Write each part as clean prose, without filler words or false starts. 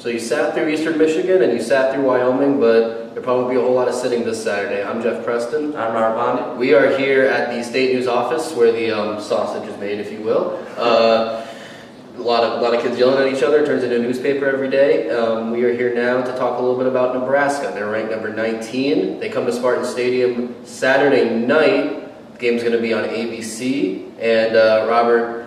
So you sat through Eastern Michigan and you sat through Wyoming, but there probably won't be a whole lot of sitting this Saturday. I'm Geoff Preston. I'm Bondy. We are here at the State News office where the sausage is made, if you will. A lot of kids yelling at each other. It turns into a newspaper every day. We are here now to talk a little bit about Nebraska. They're ranked number 19. They come to Spartan Stadium Saturday night. The game's going to be on ABC. And Robert,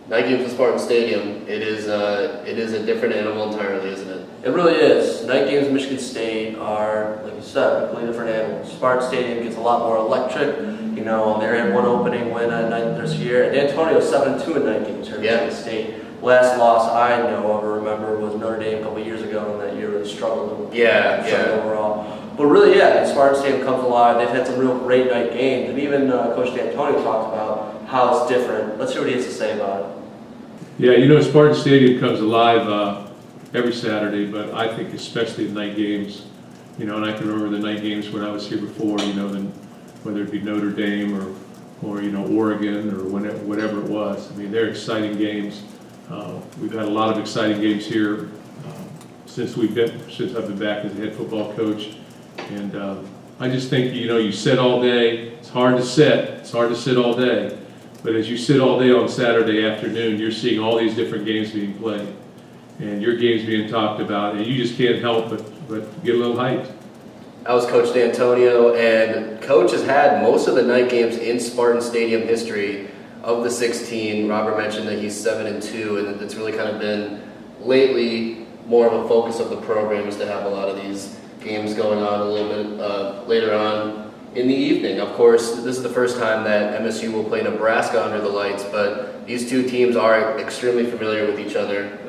night games at Spartan Stadium, it is a different animal entirely, isn't it? It really is. Night games at Michigan State are, like you said, completely different animals. Spartan Stadium gets a lot more electric. You know, they had one opening win at night this year. And Antonio 7-2 in night games here at Michigan State. Last loss I know of or remember was Notre Dame a couple years ago, and that year really struggled overall. But really, Spartan Stadium comes alive. They've had some real great night games, and even Coach D'Antonio talked about how it's different. Let's see what he has to say about it. Yeah, you know, Spartan Stadium comes alive every Saturday, but I think especially the night games. You know, and I can remember the night games when I was here before. You know, then whether it be Notre Dame or you know Oregon or whatever it was. I mean, they're exciting games. We've had a lot of exciting games here since I've been back as a head football coach, and I just think you sit all day. It's hard to sit all day, but as you sit all day on Saturday afternoon, you're seeing all these different games being played, and your games being talked about, and you just can't help but get a little hyped. That was Coach D'Antonio, and Coach has had most of the night games in Spartan Stadium history. Of the 16, Robert mentioned that he's 7-2, and it's really kind of been lately more of a focus of the program is to have a lot of these games going on a little bit later on in the evening. Of course, this is the first time that MSU will play Nebraska under the lights, but these two teams are extremely familiar with each other.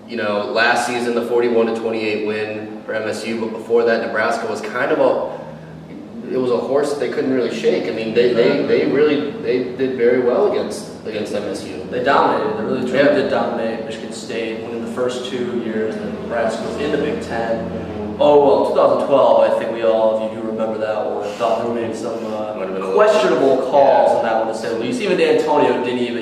You know, last season the 41-28 win for MSU, but before that Nebraska was kind of it was a horse that they couldn't really shake. I mean, they did very well against MSU. They dominated. They really truly did dominate Michigan State. Winning the first 2 years that Nebraska was in the Big Ten. Oh well, 2012. I think we all, if you do remember that one, thought there were maybe some questionable calls on that one to say the least. Even D'Antonio didn't even.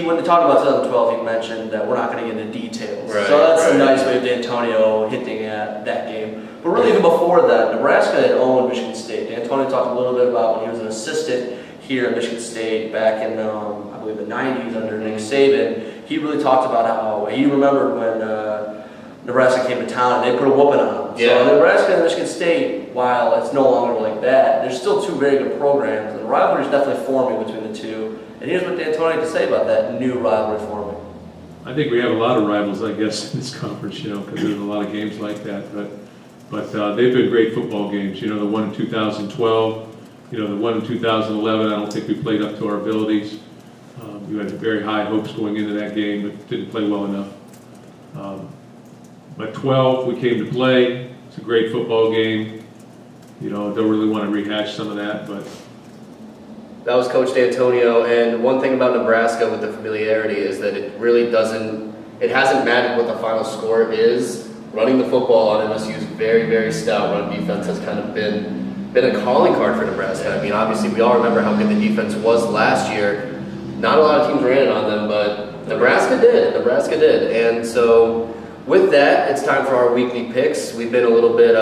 When they talked about 2012, he mentioned that we're not going to get into details. Right, so that's a nice way of D'Antonio hinting at that game. But really, even before that, Nebraska had owned Michigan State. D'Antonio talked a little bit about when he was an assistant here at Michigan State back in, I believe, the 90s under Nick Saban. He really talked about how he remembered when Nebraska came to town and they put a whooping on them. Yeah. So Nebraska and Michigan State, while it's no longer like that, there's still two very good programs. And the rivalry is definitely forming between the two. And here's what D'Antonio had to say about that new rivalry forming. I think we have a lot of rivals, I guess, in this conference, because there's a lot of games like that. But they've been great football games. The one in 2012, the one in 2011, I don't think we played up to our abilities. You had very high hopes going into that game, but didn't play well enough. But 12, we came to play. It's a great football game. Don't really want to rehash some of that, but. That was Coach D'Antonio, and one thing about Nebraska with the familiarity is that it hasn't mattered what the final score is. Running the football on MSU's very, very stout run defense has kind of been a calling card for Nebraska. I mean, obviously we all remember how good the defense was last year. Not a lot of teams ran it on them, but Nebraska did. And so with that, it's time for our weekly picks. We've been a little bit,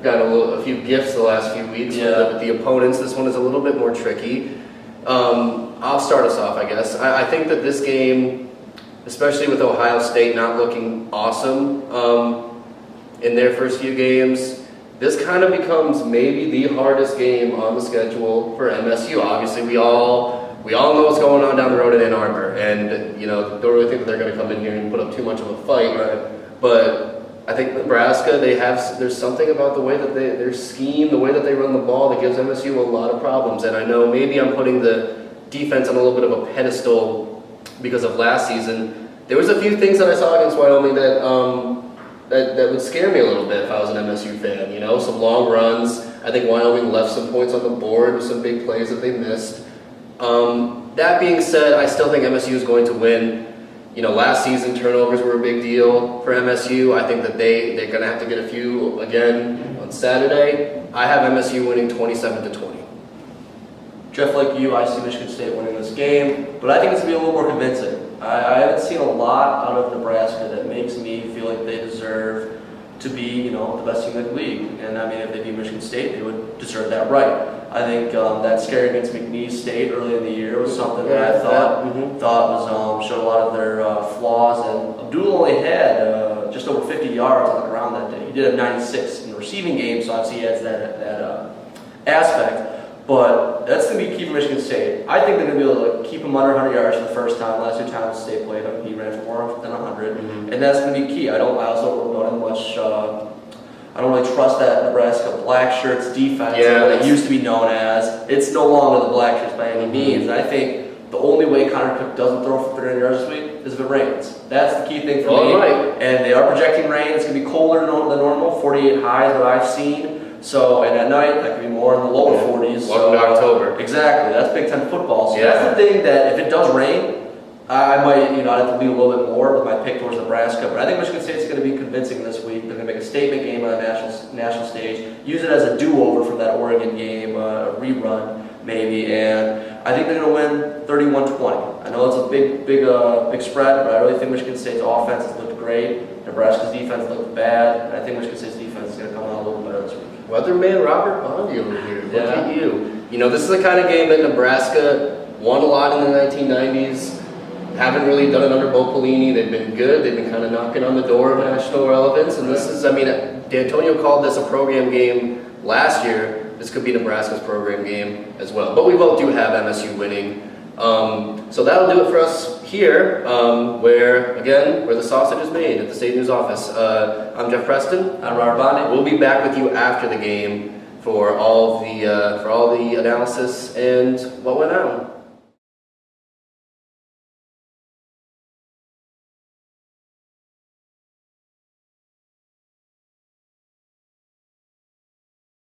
got a few gifts the last few weeks with the opponents. This one is a little bit more tricky. I'll start us off, I guess. I think that this game, especially with Ohio State not looking awesome in their first few games, this kind of becomes maybe the hardest game on the schedule for MSU. Obviously, we all know what's going on down the road in Ann Arbor, and don't really think that they're going to come in here and put up too much of a fight. Right. But I think Nebraska, there's something about the way that their scheme, the way that they run the ball, that gives MSU a lot of problems. And I know maybe I'm putting the defense on a little bit of a pedestal because of last season. There was a few things that I saw against Wyoming that would scare me a little bit if I was an MSU fan. Some long runs. I think Wyoming left some points on the board with some big plays that they missed. That being said, I still think MSU is going to win. Last season turnovers were a big deal for MSU. I think that they're going to have to get a few again on Saturday. I have MSU winning 27-20. Geoff, like you, I see Michigan State winning this game, but I think it's going to be a little more convincing. I haven't seen a lot out of Nebraska that makes me feel like they deserve to be, the best team in the league. And I mean, if they beat Michigan State, they would deserve that right. I think that scare against McNeese State early in the year was something that I thought was showed a lot of their flaws. And Abdul only had just over 50 yards on the ground that day. He did have 96 in the receiving game, so obviously he adds that aspect. But that's going to be key for Michigan State. I think they're going to be able to keep him under 100 yards for the first time. Last 2 times State played him, he ran for more than 100, and that's going to be key. I also don't have much. I don't really trust that Nebraska black shirts defense that they used to be known as. It's no longer the black shirts by any means. And I think the only way Connor Cook doesn't throw for 300 yards this week is if it rains. That's the key thing for me. Right. And they are projecting rain. It's going to be colder than normal, 48 highs that I've seen. So, and at night, that could be more in the lower 40s. Welcome to October. Exactly, that's Big Ten football. So that's the thing that if it does rain, I might, I'd have to lean a little bit more with my pick towards Nebraska. But I think Michigan State's going to be convincing this week. They're going to make a statement game on the national stage, use it as a do-over from that Oregon game, a rerun maybe, and I think they're going to win 31-20. I know it's a big spread, but I really think Michigan State's offense has looked great. Nebraska's defense looked bad, and I think Michigan State's defense is going to come out a little better this week. Weatherman Robert Bondy over here. Look at you. This is the kind of game that Nebraska won a lot in the 1990s. Haven't really done it under Bo Pelini. They've been good. They've been kind of knocking on the door of national relevance. And this is, D'Antonio called this a program game last year. This could be Nebraska's program game as well. But we both do have MSU winning. So that'll do it for us here, where the sausage is made at the State News office. I'm Geoff Preston. I'm Robert Bondy. We'll be back with you after the game for all the analysis and what went on.